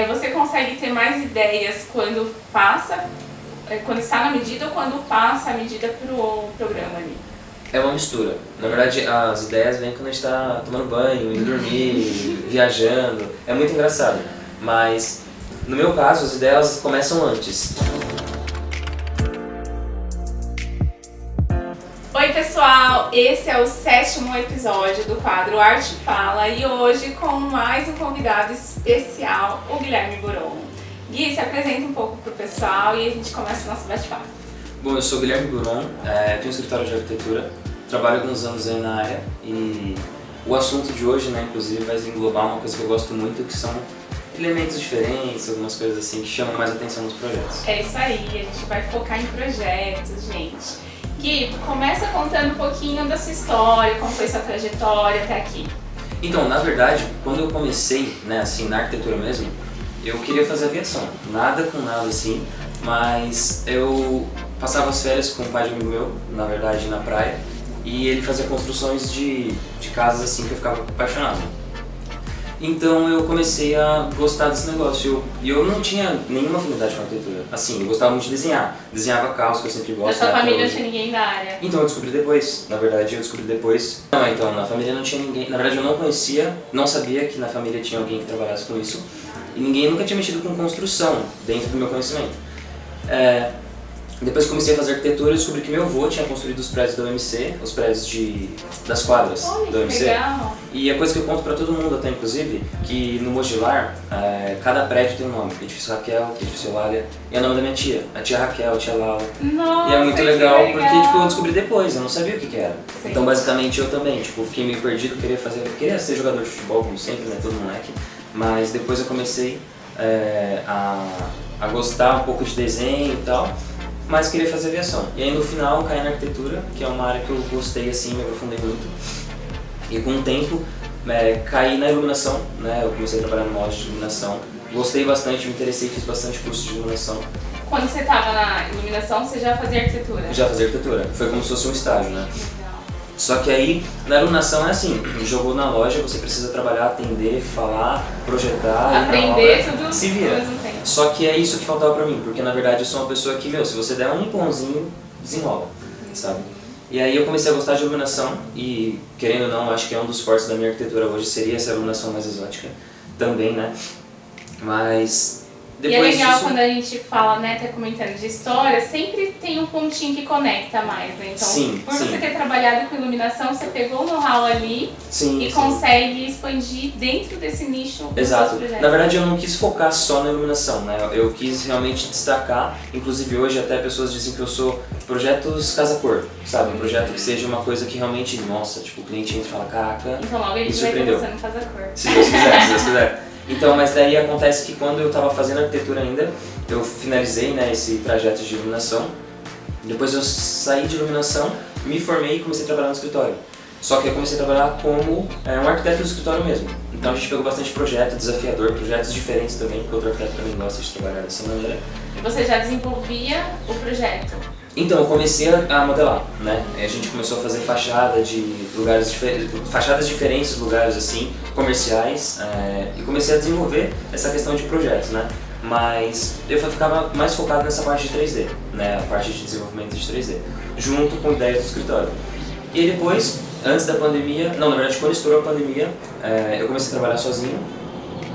você consegue ter mais ideias quando quando está na medida ou quando passa a medida pro programa ali? É uma mistura. Na verdade, as ideias vêm quando a gente tá tomando banho, indo dormir, viajando. É muito engraçado. Mas, no meu caso, as ideias começam antes. Oi pessoal, esse é o 7º episódio do quadro Arte Fala e hoje com mais um convidado especial, o Guilherme Buron. Gui, se apresenta um pouco pro pessoal e a gente começa o nosso bate-papo. Bom, eu sou o Guilherme Buron, tenho um escritório de arquitetura, trabalho há alguns anos aí na área e o assunto de hoje, né, inclusive, vai englobar uma coisa que eu gosto muito, que são elementos diferentes, algumas coisas assim que chamam mais atenção nos projetos. É isso aí, a gente vai focar em projetos, gente. Gui, começa contando um pouquinho da sua história, como foi sua trajetória até aqui. Então, na verdade, quando eu comecei, né, assim, na arquitetura mesmo, eu queria fazer aviação, nada com nada assim, mas eu passava as férias com um pai de amigo meu, na verdade, na praia, e ele fazia construções de casas assim que eu ficava apaixonado. Então eu comecei a gostar desse negócio e eu não tinha nenhuma afinidade com arquitetura. Assim, eu gostava muito de desenhar. Desenhava carros, que eu sempre gosto. Na sua família não tinha ninguém da área? Então eu descobri depois. Na verdade, eu descobri depois. Não, então, na família não tinha ninguém. Na verdade, eu não conhecia, não sabia que na família tinha alguém que trabalhasse com isso. E ninguém nunca tinha mexido com construção dentro do meu conhecimento. Depois que comecei a fazer arquitetura, eu descobri que meu avô tinha construído os prédios da UMC, os prédios das quadras da UMC. Legal. E a coisa que eu conto pra todo mundo até, inclusive, que no Mogilar, cada prédio tem um nome. Edifício Raquel, Edifício Eulália, e é o nome da minha tia, a tia Raquel, a tia Lala. Nossa, e é muito legal, porque tipo, eu descobri depois, eu não sabia o que era. Sim. Então basicamente eu também, tipo, fiquei meio perdido, queria ser jogador de futebol, como sempre, né, todo moleque. Mas depois eu comecei a gostar um pouco de desenho e tal, mas queria fazer aviação. E aí no final caí na arquitetura, que é uma área que eu gostei assim, me aprofundei muito. E com o tempo caí na iluminação, né? Eu comecei a trabalhar numa loja de iluminação. Gostei bastante, me interessei, fiz bastante curso de iluminação. Quando você estava na iluminação, você já fazia arquitetura? Já fazia arquitetura, foi como se fosse um estágio, né? Só que aí, na iluminação é assim, jogou na loja, você precisa trabalhar, atender, falar, projetar, aprender tudo se vira. ao mesmo tempo. Só que é isso que faltava pra mim, porque na verdade eu sou uma pessoa que, se você der um pãozinho, desenrola, sabe? E aí eu comecei a gostar de iluminação e, querendo ou não, acho que é um dos fortes da minha arquitetura hoje, seria essa iluminação mais exótica também, né? Mas depois e é legal disso... quando a gente fala, né, até comentando de história, sempre tem um pontinho que conecta mais, né? Então, Sim, por sim. você ter trabalhado com iluminação, você pegou o know-how ali Sim, e sim. consegue expandir dentro desse nicho dos Exato. seus projetos. Na verdade eu não quis focar só na iluminação, né? Eu quis realmente destacar, inclusive hoje até pessoas dizem que eu sou projetos casa-cor, sabe? Um projeto que seja uma coisa que realmente, nossa, tipo, o cliente entra e fala, caraca, Então logo ele me vai surpreendeu. começando a fazer cor. Se Deus quiser, se Deus quiser. Então, mas daí acontece que quando eu estava fazendo arquitetura ainda, eu finalizei, né, esse trajeto de iluminação. Depois eu saí de iluminação, me formei e comecei a trabalhar no escritório. Só que eu comecei a trabalhar como um arquiteto do escritório mesmo. Então a gente pegou bastante projeto desafiador, projetos diferentes também, porque outro arquiteto também gosta de trabalhar dessa maneira. E você já desenvolvia o projeto? Então eu comecei a modelar, né? A gente começou a fazer fachada de lugares fachadas diferentes, lugares assim, comerciais, e comecei a desenvolver essa questão de projetos, né? Mas eu ficava mais focado nessa parte de 3D, né? A parte de desenvolvimento de 3D, junto com ideias do escritório. E depois, antes da pandemia, não, na verdade quando estourou a pandemia, eu comecei a trabalhar sozinho,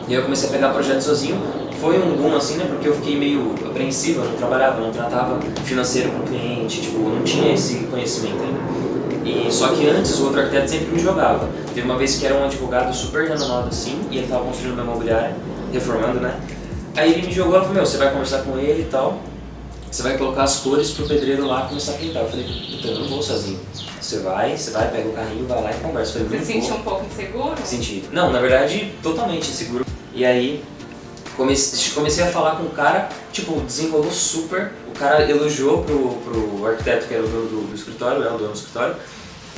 e eu comecei a pegar projetos sozinho. Foi um boom assim, né, porque eu fiquei meio apreensivo, eu não trabalhava, não tratava financeiro com o cliente, tipo, não tinha esse conhecimento ainda. E só que antes o outro arquiteto sempre me jogava. Teve uma vez que era um advogado super renomado assim, e ele estava construindo uma imobiliária, reformando, né. Aí ele me jogou e falou, você vai conversar com ele e tal, você vai colocar as cores pro pedreiro lá começar a pintar. Eu falei, puta, eu não vou sozinho. Você vai, pega o carrinho, vai lá e conversa. Eu falei, Você se sentiu um pouco inseguro? Senti. Não, na verdade, totalmente inseguro. E aí, comecei a falar com o cara, tipo, desenrolou super. O cara elogiou pro arquiteto que era o dono do escritório, o dono do escritório.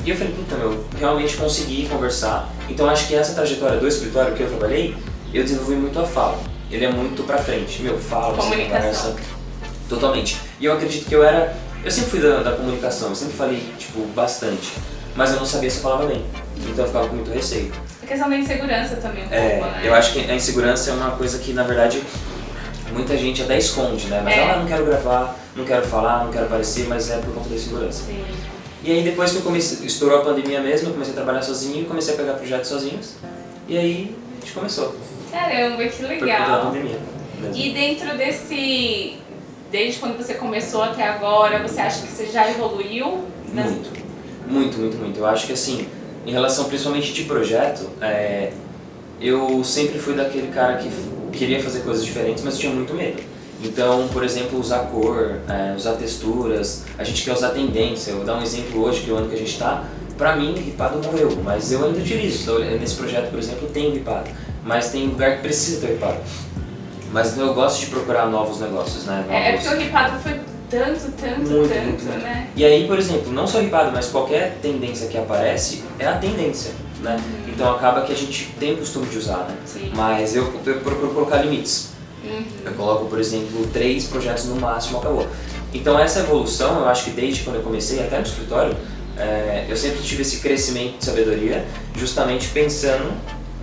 E eu falei, puta, realmente consegui conversar. Então acho que essa trajetória do escritório que eu trabalhei, eu desenvolvi muito a fala. Ele é muito pra frente, fala, você conversa. Totalmente. E eu acredito que eu sempre fui da comunicação, eu sempre falei, tipo, bastante. Mas eu não sabia se eu falava bem. Então eu ficava com muito receio. questão da insegurança também um pouco, né? Eu acho que a insegurança é uma coisa que, na verdade, muita gente até esconde, né? Mas não quero gravar, não quero falar, não quero aparecer, mas é por conta da insegurança. Sim. E aí depois que estourou a pandemia mesmo, eu comecei a trabalhar sozinho, comecei a pegar projetos sozinhos, e aí a gente começou. Caramba, que Por conta da legal. pandemia mesmo. E dentro desde quando você começou até agora, você acha que você já evoluiu? Muito. Eu acho que assim, em relação principalmente de projeto, eu sempre fui daquele cara que queria fazer coisas diferentes, mas tinha muito medo. Então, por exemplo, usar cor, usar texturas, a gente quer usar tendência. Eu vou dar um exemplo hoje, que é o ano que a gente está. Pra mim, ripado morreu, mas eu ainda utilizo. Então, nesse projeto, por exemplo, tem ripado, mas tem lugar que precisa ter ripado. Mas então eu gosto de procurar novos negócios, né? É porque o ripado foi muito, né? E aí, por exemplo, não só ripado, mas qualquer tendência que aparece é a tendência, né? Então acaba que a gente tem o costume de usar, né? Sim. Mas eu procuro colocar limites. Eu coloco, por exemplo, 3 projetos no máximo, acabou. Então essa evolução, eu acho que desde quando eu comecei, até no escritório, eu sempre tive esse crescimento de sabedoria, justamente pensando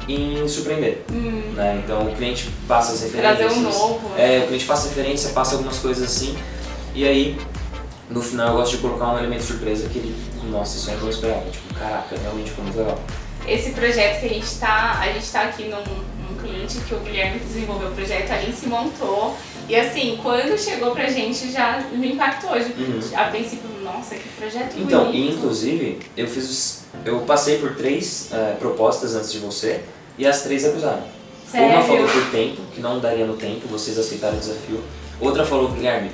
em surpreender, né? Então o cliente passa as referências, trazer um novo, né? o cliente passa referência, passa algumas coisas assim, e aí no final eu gosto de colocar um elemento surpresa que ele, nossa, isso eu não esperava, tipo, caraca, realmente ficou muito legal. Esse projeto que a gente tá aqui num cliente que o Guilherme desenvolveu o projeto, a Alice montou, e assim, quando chegou pra gente já me impactou, a princípio, nossa, que projeto bonito. Então, e inclusive, eu passei por 3 propostas antes de você, e as 3 recusaram. Sério? Uma falou por tempo, que não daria no tempo, vocês aceitaram o desafio. Outra falou, Guilherme,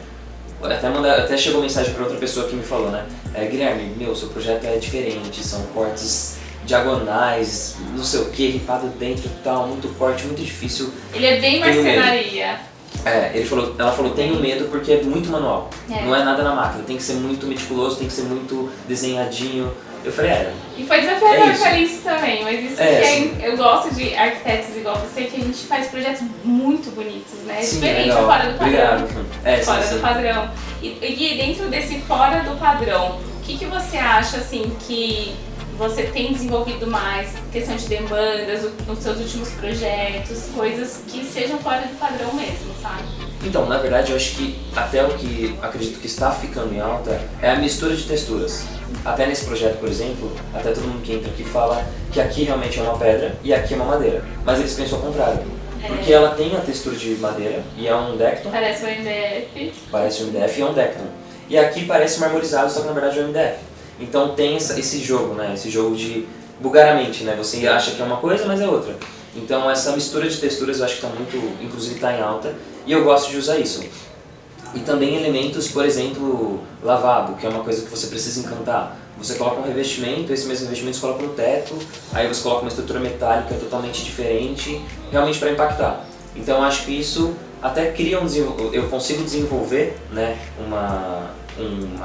até chegou mensagem para outra pessoa que me falou, né? Guilherme, seu projeto é diferente, são cortes diagonais, não sei o que, ripado dentro e tal, muito corte, muito difícil. Ele é bem marcenaria. Ela falou, tenho medo porque é muito manual, não é nada na máquina, tem que ser muito meticuloso, tem que ser muito desenhadinho. Eu falei, E foi desafiador com a Alice também, mas isso eu gosto de arquitetos igual você, que a gente faz projetos muito bonitos, né? Sim, diferente, legal. fora do padrão. Obrigado. Fora sim. do padrão. E dentro desse fora do padrão, o que você acha assim que você tem desenvolvido mais, questão de demandas, nos seus últimos projetos, coisas que sejam fora do padrão mesmo, sabe? Então, na verdade, eu acho que até o que acredito que está ficando em alta é a mistura de texturas. Até nesse projeto, por exemplo, até todo mundo que entra aqui fala que aqui realmente é uma pedra e aqui é uma madeira. Mas eles pensam ao contrário. Porque ela tem a textura de madeira e é um Decton. Parece um MDF. Parece um MDF e é um Decton. E aqui parece marmorizado, só que na verdade é um MDF. Então tem esse jogo, né? Esse jogo de bugar a mente, né? Você acha que é uma coisa, mas é outra. Então essa mistura de texturas eu acho que está muito, inclusive está em alta, e eu gosto de usar isso. E também elementos, por exemplo, lavabo, que é uma coisa que você precisa encantar. Você coloca um revestimento, esse mesmo revestimento você coloca no teto, aí você coloca uma estrutura metálica totalmente diferente, realmente para impactar. Então eu acho que isso até cria eu consigo desenvolver, né, uma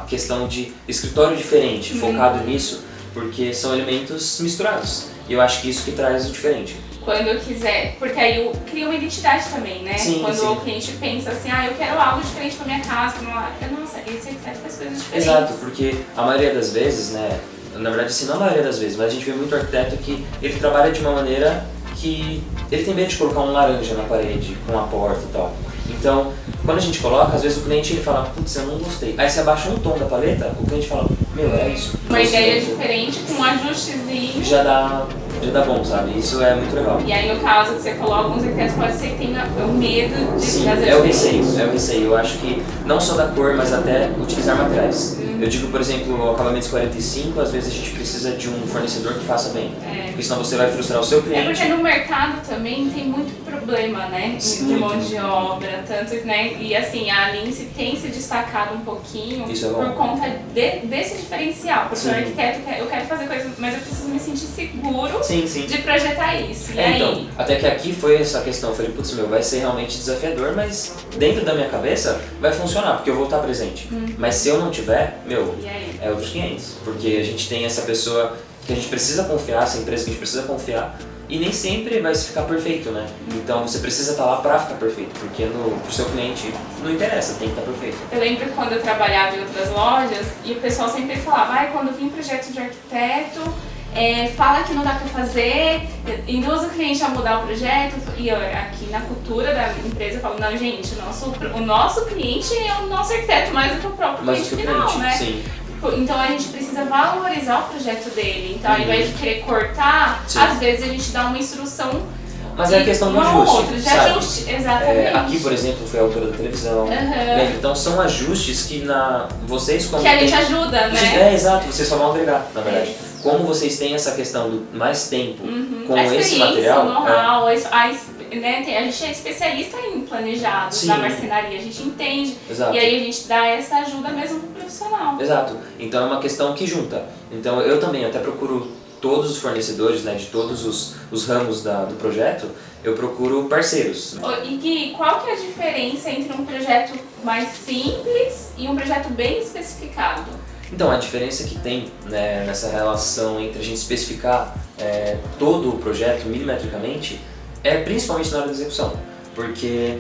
questão de escritório diferente, focado nisso, porque são elementos misturados. E eu acho que isso que traz o diferente. Quando eu quiser, porque aí cria uma identidade também, né? Sim, quando o cliente pensa assim, eu quero algo diferente pra minha casa, nossa, esse arquiteto faz coisas diferentes. Exato, porque a maioria das vezes, né, na verdade assim, não a maioria das vezes, mas a gente vê muito arquiteto que ele trabalha de uma maneira que ele tem medo de colocar um laranja na parede, com a porta e tal. Então, quando a gente coloca, às vezes o cliente ele fala, putz, eu não gostei. Aí você abaixa um tom da paleta, o cliente fala, é isso. Uma ideia diferente, com um ajustezinho. Já dá bom, sabe? Isso é muito legal. E aí no caso que você coloca, alguns arquitetos pode ser que tenha o medo de trazer é o receio. Eu acho que não só da cor, mas até utilizar materiais. Eu digo, por exemplo, o acabamento 45, às vezes a gente precisa de um fornecedor que faça bem. Porque senão você vai frustrar o seu cliente. Porque no mercado também tem muito problema, né? De mão de obra, tanto, né? E assim, a Alice tem se destacado um pouquinho por conta desse diferencial. Porque o arquiteto, eu quero fazer coisas, mas eu preciso me sentir seguro de projetar isso. E aí? Então, até que aqui foi essa questão, eu falei, putz, vai ser realmente desafiador, mas dentro da minha cabeça vai funcionar, porque eu vou estar presente. Mas se eu não tiver, é outros 500, porque a gente tem essa pessoa que a gente precisa confiar, essa empresa que a gente precisa confiar, e nem sempre vai ficar perfeito, né? Então você precisa estar lá pra ficar perfeito, porque pro seu cliente não interessa, tem que estar perfeito. Eu lembro quando eu trabalhava em outras lojas e o pessoal sempre falava, quando vinha um projeto de arquiteto, fala que não dá pra fazer, induz o cliente a mudar o projeto. E aqui na cultura da empresa eu falo, não, gente, o nosso cliente é o nosso arquiteto mais do que o próprio cliente final, né? Sim. Então a gente precisa valorizar o projeto dele. Então ao invés de querer cortar, às vezes a gente dá uma instrução. Mas é a questão do ajuste, outra, de ajuste, exatamente. Aqui, por exemplo, foi a altura da televisão. Lembra? Então são ajustes que vocês como que a gente ajuda, né? Exato, vocês só vão agregar, na verdade. Como vocês têm essa questão do mais tempo com esse material. O know-how, né? A gente é especialista em planejados da marcenaria, a gente entende. Exato. E aí a gente dá essa ajuda mesmo pro profissional. Exato. Então é uma questão que junta. Então eu também até procuro todos os fornecedores, né, de todos os ramos do projeto, eu procuro parceiros. E Gui, qual que é a diferença entre um projeto mais simples e um projeto bem especificado? Então, a diferença que tem, né, nessa relação entre a gente especificar todo o projeto milimetricamente é principalmente na hora da execução. Porque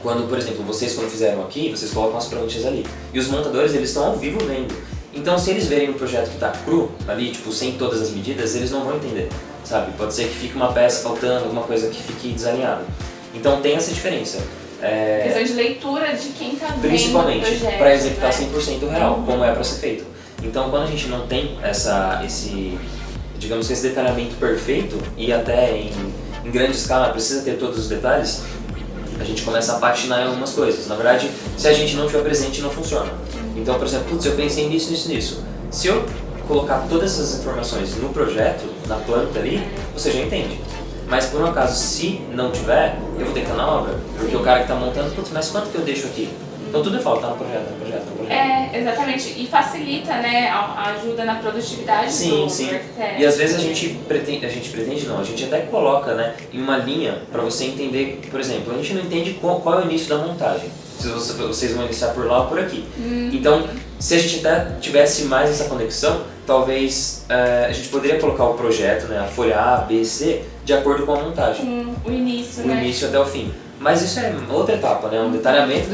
quando, por exemplo, vocês quando fizeram aqui, vocês colocam as pranchas ali. E os montadores, eles estão ao vivo vendo. Então, se eles verem um projeto que está cru ali, tipo, sem todas as medidas, eles não vão entender, sabe? Pode ser que fique uma peça faltando, alguma coisa que fique desalinhada. Então, tem essa diferença. Questão de leitura de quem está vendo o projeto. Principalmente, para executar, né? 100% real, como é para ser feito. Então, quando a gente não tem digamos que esse detalhamento perfeito, e até em grande escala precisa ter todos os detalhes, a gente começa a patinar em algumas coisas. Na verdade, se a gente não estiver presente, não funciona. Então, por exemplo, eu pensei nisso. Se eu colocar todas essas informações no projeto, na planta ali, você já entende. Mas por um acaso, se não tiver, eu vou ter que estar na obra. Porque o cara que está montando, mas quanto que eu deixo aqui? Então tudo eu falo, tá no projeto. Exatamente. E facilita, né, a ajuda na produtividade do arquiteto. E às vezes a gente até coloca, né, em uma linha para você entender, por exemplo, a gente não entende qual é o início da montagem. Se vocês vão iniciar por lá ou por aqui. Então, se a gente até tivesse mais essa conexão, talvez a gente poderia colocar o projeto, né, a folha A, B, C, de acordo com a montagem. O início, o início até o fim. Mas isso é outra etapa, né? Um detalhamento.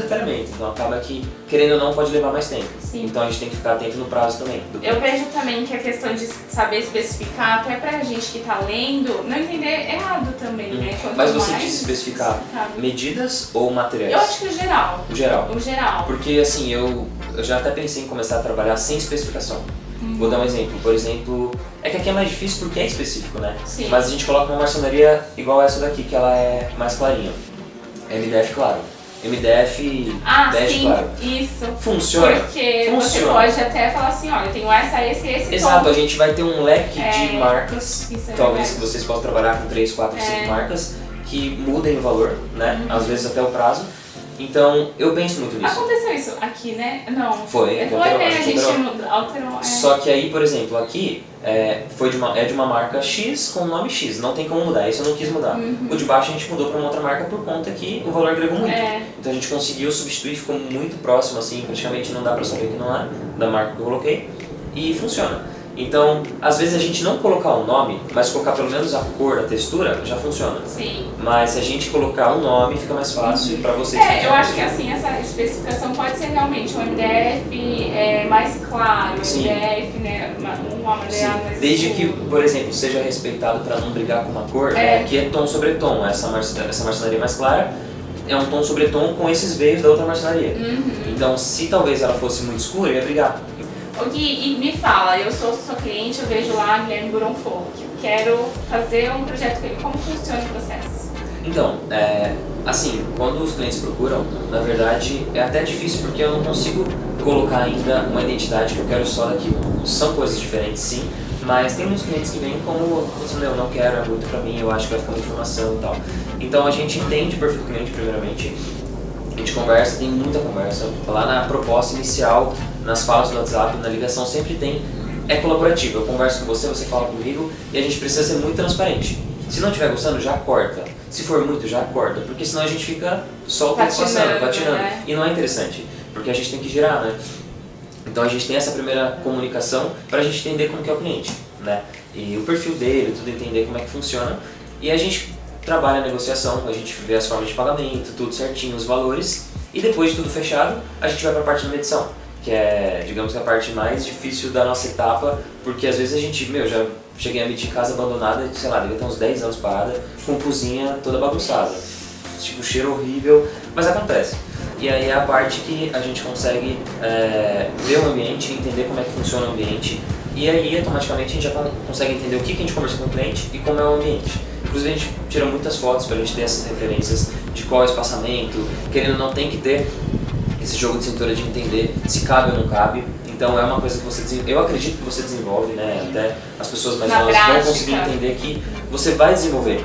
Então acaba que, querendo ou não, pode levar mais tempo. Sim. Então a gente tem que ficar atento no prazo também. Eu vejo também que a questão de saber especificar, até pra gente que tá lendo, não entender errado também, né? Mas você quis especificar medidas ou materiais? Eu acho que o geral. O geral. Porque assim, eu já até pensei em começar a trabalhar sem especificação. Vou dar um exemplo. Por exemplo, é que aqui é mais difícil porque é específico, né? Sim. Mas a gente coloca uma marcenaria igual essa daqui, que ela é mais clarinha. MDF claro. MDF bege claro. Isso. Funciona? Porque você pode até falar assim, olha, eu tenho esse Exato, tom. a gente vai ter um leque de marcas, talvez verdade. Que vocês possam trabalhar com 3, 4, 5 marcas, que mudem o valor, né? Às vezes até o prazo. Então, eu penso muito nisso. Aconteceu isso aqui, né? Não. Foi, né? A gente alterou. Só que aí, por exemplo, aqui é de uma marca X com o nome X, não tem como mudar, isso eu não quis mudar. O de baixo a gente mudou para uma outra marca por conta que o valor agregou muito. Então a gente conseguiu substituir, ficou muito próximo, assim, praticamente não dá para saber que não é da marca que eu coloquei, e funciona. Então, às vezes a gente não colocar o nome, mas colocar pelo menos a cor, a textura, já funciona. Sim. Mas se a gente colocar o nome, fica mais fácil para vocês. Eu acho que assim, essa especificação pode ser realmente um MDF mais claro, Sim. MDF, né, uma madeira mais desde que, por exemplo, seja respeitado para não brigar com uma cor, né, que é tom sobre tom. Essa marcenaria mais clara é um tom sobre tom com esses veios da outra marcenaria. Então, se talvez ela fosse muito escura, eu ia brigar. Gui, e me fala, eu sou sua cliente, eu vejo lá Guilherme Buron Folk, quero fazer um projeto com ele, como funciona o processo? Então, assim, quando os clientes procuram, na verdade é até difícil porque eu não consigo colocar ainda uma identidade que eu quero só daquilo. São coisas diferentes sim, mas tem muitos clientes que vêm como, eu não quero, é muito pra mim, eu acho que vai ficar muita informação e tal. Então a gente entende o perfil do cliente primeiramente, a gente conversa, tem muita conversa, lá na proposta inicial, nas falas do WhatsApp, na ligação sempre é colaborativo, eu converso com você, você fala comigo e a gente precisa ser muito transparente. Se não estiver gostando, já corta. Se for muito, já corta, porque senão a gente fica só o tempo passando, patinando. Né? E não é interessante, porque a gente tem que girar, né? Então a gente tem essa primeira comunicação para a gente entender como que é o cliente, né? E o perfil dele, tudo, entender como é que funciona. E a gente trabalha a negociação, a gente vê as formas de pagamento, tudo certinho, os valores. E depois de tudo fechado, a gente vai para a parte da medição. que é, digamos que a parte mais difícil da nossa etapa, porque às vezes a gente, já cheguei a medir casa abandonada, sei lá, devia ter uns 10 anos parada, com cozinha toda bagunçada, tipo cheiro horrível, mas acontece. E aí é a parte que a gente consegue ver o ambiente, entender como é que funciona o ambiente, e aí automaticamente a gente já consegue entender o que a gente conversa com o cliente e como é o ambiente. Inclusive a gente tira muitas fotos para a gente ter essas referências de qual é o espaçamento, querendo ou não tem que ter esse jogo de cintura de entender se cabe ou não cabe. Então é uma coisa que eu acredito que você desenvolve, né? Até as pessoas mais novas vão conseguir entender que você vai desenvolver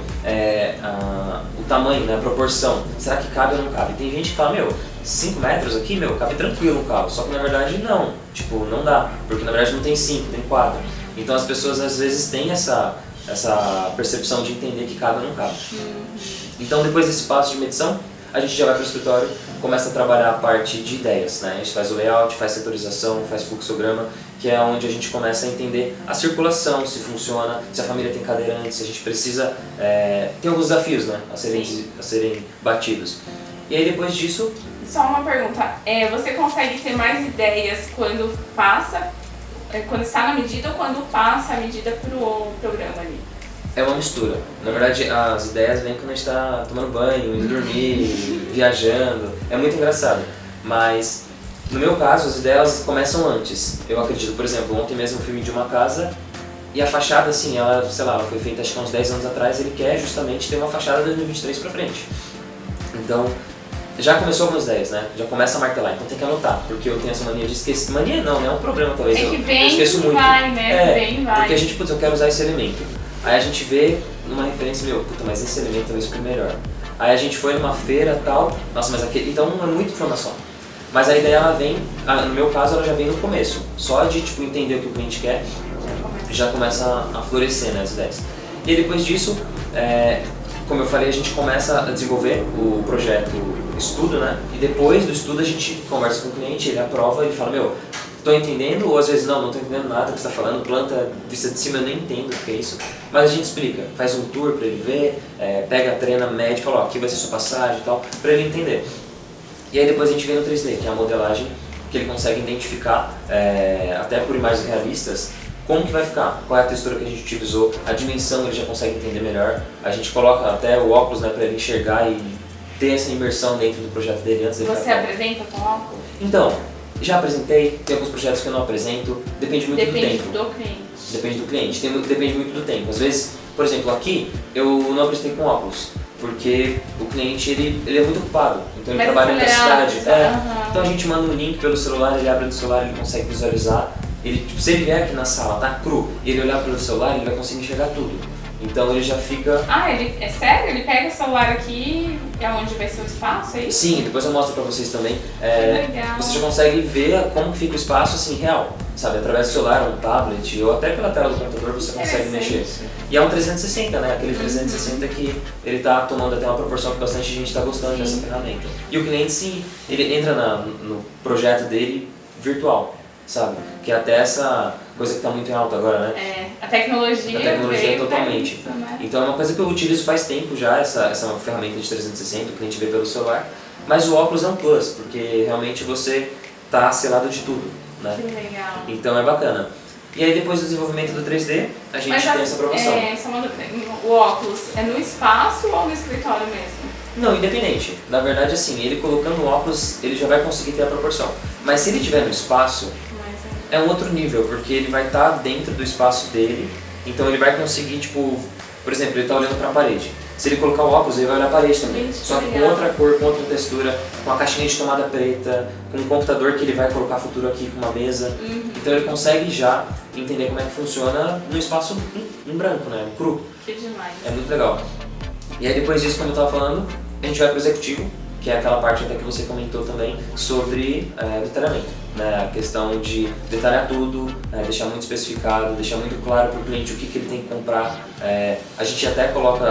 o tamanho, né? A proporção. Será que cabe ou não cabe? Tem gente que fala, 5 metros aqui, cabe tranquilo no carro. Só que na verdade não, não dá. Porque na verdade não tem 5, tem 4. Então as pessoas às vezes têm essa percepção de entender que cabe ou não cabe. Então depois desse passo de medição, a gente já vai para o escritório, começa a trabalhar a parte de ideias, né? A gente faz o layout, faz setorização, faz fluxograma, que é onde a gente começa a entender a circulação, se funciona, se a família tem cadeirante, se a gente precisa... tem alguns desafios, né? A serem batidos. E aí depois disso... Só uma pergunta, você consegue ter mais ideias quando está na medida ou quando passa a medida para o programa ali? É uma mistura. Na verdade, as ideias vêm quando a gente está tomando banho, indo dormir, viajando. É muito engraçado. Mas, no meu caso, as ideias começam antes. Eu acredito, por exemplo, ontem mesmo eu fui medir uma casa e a fachada, assim, ela foi feita acho que há uns 10 anos atrás. Ele quer justamente ter uma fachada de 2023 pra frente. Então, já começou algumas ideias, né? Já começa a martelar, então tem que anotar, porque eu tenho essa mania de esquecer. Mania não, né? É um problema talvez. É que vem eu esqueço muito. Vai, né? Vem, vai. Porque a gente, eu quero usar esse elemento. Aí a gente vê numa referência, mas esse elemento talvez fique melhor. Aí a gente foi numa feira tal, nossa, mas aquele. Então é muita informação. Mas a ideia ela vem, no meu caso ela já vem no começo. Só de entender o que o cliente quer, já começa a florescer, né, as ideias. E depois disso, como eu falei, a gente começa a desenvolver o projeto estudo, né? E depois do estudo a gente conversa com o cliente, ele aprova, ele fala, estou entendendo, ou às vezes não estou entendendo nada que você está falando, planta vista de cima eu nem entendo o que é isso, mas a gente explica, faz um tour para ele ver, pega a treina, mede, fala, aqui vai ser sua passagem e tal, para ele entender. E aí depois a gente vem no 3D, que é a modelagem que ele consegue identificar, até por imagens realistas, como que vai ficar, qual é a textura que a gente utilizou, a dimensão ele já consegue entender melhor, a gente coloca até o óculos, né, para ele enxergar e ter essa imersão dentro do projeto dele antes dele. Você apresenta com óculos? Então, já apresentei, tem alguns projetos que eu não apresento, depende muito do tempo. Depende do cliente. Depende do cliente, depende muito do tempo. Às vezes, por exemplo, aqui eu não apresentei com óculos, porque o cliente ele é muito ocupado, então ele trabalha na cidade. Então a gente manda um link pelo celular, ele abre no celular, ele consegue visualizar. Se ele vier aqui na sala, tá cru, e ele olhar pelo celular, ele vai conseguir enxergar tudo. Então ele já fica... É sério? Ele pega o celular aqui, é onde vai ser o espaço, é isso? Sim, depois eu mostro pra vocês também. Legal. Você já consegue ver como que fica o espaço assim, real, sabe? Através do celular, um tablet, ou até pela tela do computador você consegue mexer. E é um 360, né? Aquele 360 que ele tá tomando até uma proporção que bastante gente tá gostando dessa ferramenta. E o cliente, sim, ele entra no projeto dele virtual, sabe? Que é até essa coisa que está muito em alta agora, né? A tecnologia veio totalmente. Isso, né? Então é uma coisa que eu utilizo faz tempo já, essa ferramenta de 360, o cliente vê pelo celular. Mas o óculos é um plus, porque realmente você está selado de tudo, né? Que legal. Então é bacana. E aí depois do desenvolvimento do 3D, a gente tem essa aprovação. O óculos é no espaço ou no escritório mesmo? Não, independente. Na verdade, assim, ele colocando o óculos, ele já vai conseguir ter a proporção. Mas se ele estiver no espaço, é um outro nível, porque ele vai estar dentro do espaço dele, então ele vai conseguir, por exemplo, ele está olhando para a parede. Se ele colocar o óculos, ele vai olhar a parede também. Só que com outra cor, com outra textura, com a caixinha de tomada preta, com um computador que ele vai colocar futuro aqui com uma mesa. Então ele consegue já entender como é que funciona no espaço em branco, né? Cru. Que demais. É muito legal. E aí depois disso, como eu estava falando, a gente vai para o executivo, que é aquela parte até que você comentou também sobre detalhamento, né? A questão de detalhar tudo, deixar muito especificado, deixar muito claro para o cliente o que ele tem que comprar. A gente até coloca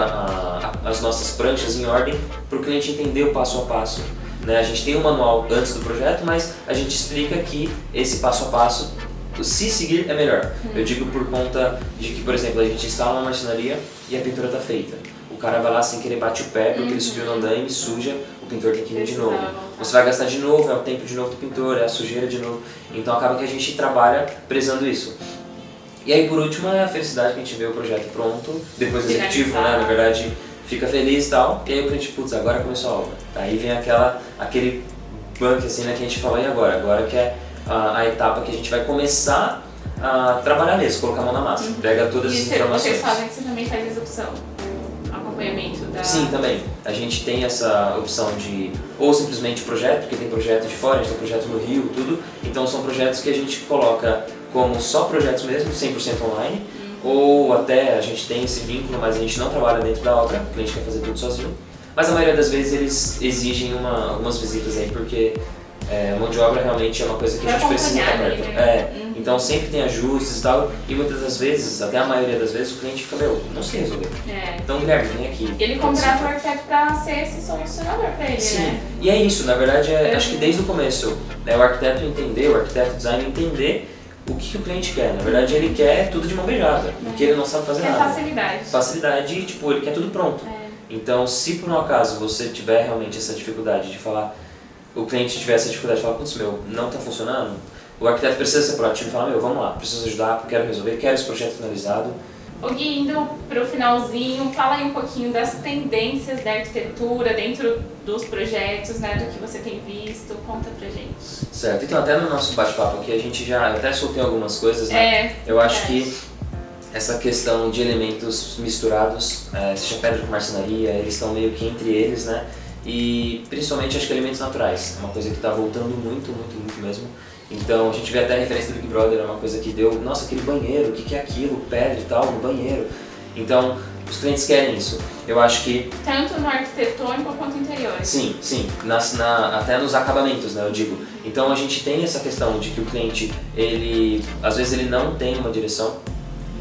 as nossas pranchas em ordem para o cliente entender o passo a passo, né? A gente tem um manual antes do projeto, mas a gente explica que esse passo a passo, se seguir, é melhor. Eu digo por conta de que, por exemplo, a gente instala uma marcenaria e a pintura está feita. O cara vai lá sem querer bate o pé porque ele subiu no andaime, suja, o pintor tem que vir de Precisava novo. voltar. Você vai gastar de novo, é o tempo de novo do pintor, é a sujeira de novo. Então acaba que a gente trabalha prezando isso. E aí por último é a felicidade que a gente vê o projeto pronto, depois o executivo, né, na verdade, fica feliz e tal, e aí o cliente, putz, agora começou a obra. Aí vem aquele banco assim, né, que a gente fala, e agora? Agora que é a etapa que a gente vai começar a trabalhar mesmo, colocar a mão na massa, pega todas as informações. Vocês fazem, você também faz execução, acompanhamento da... Sim, também. A gente tem essa opção de ou simplesmente projeto, porque tem projeto de fora, a gente tem projeto no Rio, tudo. Então são projetos que a gente coloca como só projetos mesmo, 100% online, ou até a gente tem esse vínculo, mas a gente não trabalha dentro da obra, o cliente quer fazer tudo sozinho. Mas a maioria das vezes eles exigem algumas visitas aí, porque mão de obra realmente é uma coisa que a gente precisa estar perto. Então sempre tem ajustes e tal, e muitas das vezes, até a maioria das vezes, o cliente fica, não sei resolver. Então, Guilherme, vem aqui. Ele contrata o arquiteto para ser esse solucionador para ele, Sim. né? E é isso, na verdade, acho que desde o começo, o arquiteto entender, o arquiteto designer entender o que o cliente quer. Na verdade, ele quer tudo de mão beijada, porque ele não sabe fazer nada. Facilidade. Facilidade, tipo, ele quer tudo pronto. Então, se por um acaso você tiver realmente essa dificuldade de falar, o cliente tiver essa dificuldade de falar, putz, não está funcionando, o arquiteto precisa ser proativo e falar, vamos lá, preciso ajudar, quero resolver, quero esse projeto finalizado. Ô Gui, indo para o finalzinho, fala aí um pouquinho das tendências da arquitetura dentro dos projetos, né, do que você tem visto, conta pra gente. Certo, então até no nosso bate-papo aqui a gente eu até soltei algumas coisas, né? Eu acho que essa questão de elementos misturados, seja pedra com marcenaria, eles estão meio que entre eles, né? E principalmente acho que elementos naturais, é uma coisa que está voltando muito, muito, muito mesmo. Então a gente vê até a referência do Big Brother, é uma coisa que deu, nossa, aquele banheiro, o que é aquilo? Pedra e tal, no banheiro. Então os clientes querem isso. Eu acho que... Tanto no arquitetônico quanto no interior. Sim, até nos acabamentos, né, eu digo. Então a gente tem essa questão de que o cliente, às vezes ele não tem uma direção,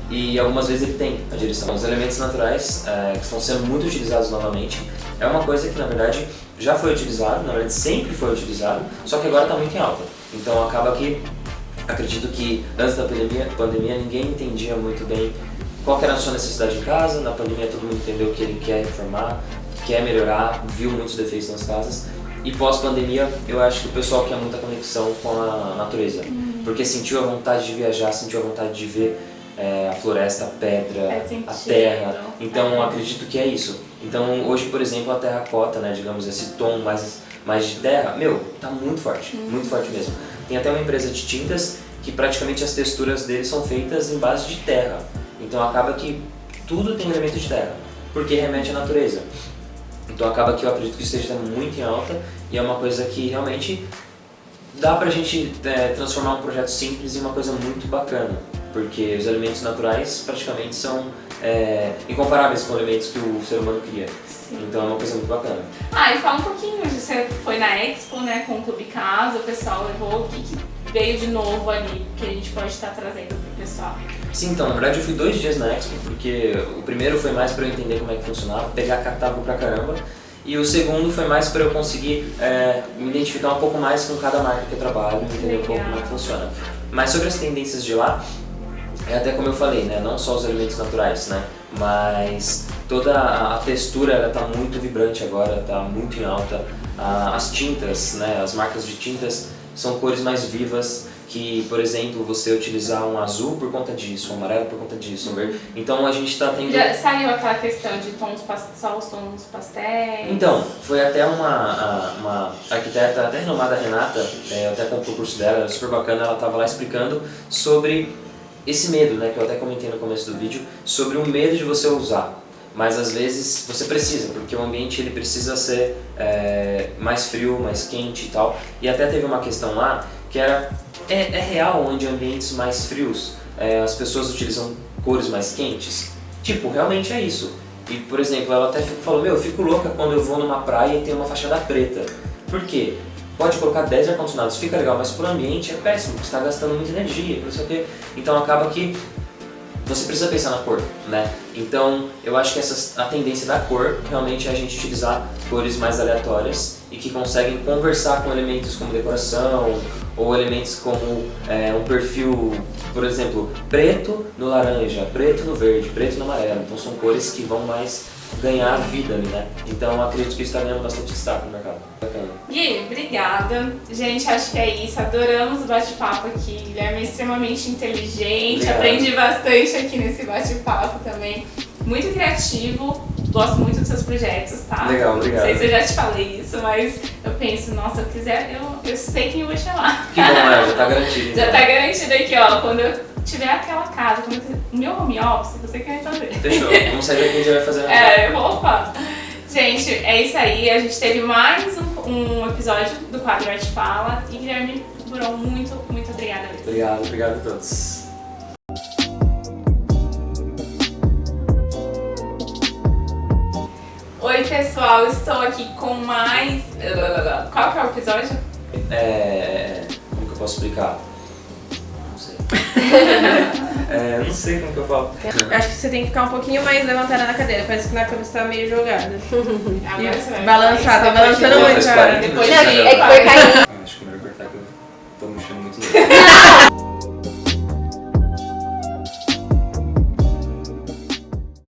e algumas vezes ele tem a direção. Os elementos naturais que estão sendo muito utilizados novamente é uma coisa que na verdade já foi utilizado, na verdade sempre foi utilizado, só que agora está muito em alta. Então acaba que, acredito que antes da pandemia ninguém entendia muito bem qual que era a sua necessidade em casa. Na pandemia todo mundo entendeu que ele quer reformar, quer melhorar, viu muitos defeitos nas casas. E pós-pandemia eu acho que o pessoal quer muita conexão com a natureza, porque sentiu a vontade de viajar, sentiu a vontade de ver a floresta, a pedra, a terra. Então acredito que é isso. Então hoje, por exemplo, a terracota, né, digamos, esse tom mais de terra, tá muito forte mesmo. Tem até uma empresa de tintas que praticamente as texturas deles são feitas em base de terra. Então acaba que tudo tem elemento de terra, porque remete à natureza. Então acaba que eu acredito que isso esteja muito em alta e é uma coisa que realmente dá pra gente transformar um projeto simples em uma coisa muito bacana, porque os elementos naturais praticamente são incomparáveis com elementos que o ser humano cria. Sim. Então é uma coisa muito bacana. E fala um pouquinho, você foi na Expo, né, com o Clube Casa, o pessoal levou, o que veio de novo ali, que a gente pode estar trazendo pro pessoal? Sim, então, na verdade eu fui 2 dias na Expo, porque o primeiro foi mais para eu entender como é que funcionava, pegar catálogo pra caramba, e o segundo foi mais para eu conseguir me identificar um pouco mais com cada marca que eu trabalho, entender um pouco como é que funciona. Mas sobre as tendências de lá, até como eu falei, né, não só os elementos naturais, né, mas toda a textura ela tá muito vibrante agora, tá muito em alta. As tintas, né, as marcas de tintas são cores mais vivas, que, por exemplo, você utilizar um azul por conta disso, um amarelo por conta disso, um verde. Então a gente está tendo... Já saiu aquela questão de só os tons pastéis? Então, foi até uma arquiteta até renomada, Renata, eu até comprei o curso dela, era super bacana, ela estava lá explicando sobre esse medo, né, que eu até comentei no começo do vídeo, sobre o medo de você usar. Mas às vezes você precisa, porque o ambiente ele precisa ser mais frio, mais quente e tal. E até teve uma questão lá que era, é real onde ambientes mais frios as pessoas utilizam cores mais quentes? Tipo, realmente é isso. E por exemplo, ela até falou, eu fico louca quando eu vou numa praia e tem uma fachada preta. Por quê? Pode colocar 10 ar-condicionados, fica legal, mas pro ambiente é péssimo, porque você está gastando muita energia, não sei o quê. Então acaba que você precisa pensar na cor, né? Então, eu acho que a tendência da cor realmente é a gente utilizar cores mais aleatórias e que conseguem conversar com elementos como decoração ou elementos como um perfil, por exemplo, preto no laranja, preto no verde, preto no amarelo. Então, são cores que vão mais ganhar vida ali, né? Então acredito que isso está ganhando bastante destaque no mercado. Bacana. Gui, obrigada. Gente, acho que é isso. Adoramos o bate-papo aqui. Guilherme é extremamente inteligente. Obrigado. Aprendi bastante aqui nesse bate-papo também. Muito criativo. Gosto muito dos seus projetos, tá? Legal, obrigado. Não sei se eu já te falei isso, mas eu penso, nossa, se eu quiser, eu sei quem eu vou chamar. Que bom, né? Já tá garantido. Já então. tá garantido aqui, ó. Quando eu tiver aquela casa, quando eu tiver o meu home office, você que vai fazer. Fechou. Vamos saber o que a gente vai fazer. Opa! Gente, é isso aí. A gente teve mais um episódio do quadro Arte Fala. E Guilherme Buron, muito obrigada mesmo. Obrigado a todos. Oi, pessoal, estou aqui com mais... Qual que é o episódio? Como que eu posso explicar? Não sei. Não sei como que eu falo. Acho que você tem que ficar um pouquinho mais levantada na cadeira, parece que na cabeça tá meio jogada. Agora você vai Balançar, tá balançando Não, muito, faz cara. 40 Depois minutos de... já É que tá. foi cair. Acho que é melhor cortar que eu tô mexendo muito louco.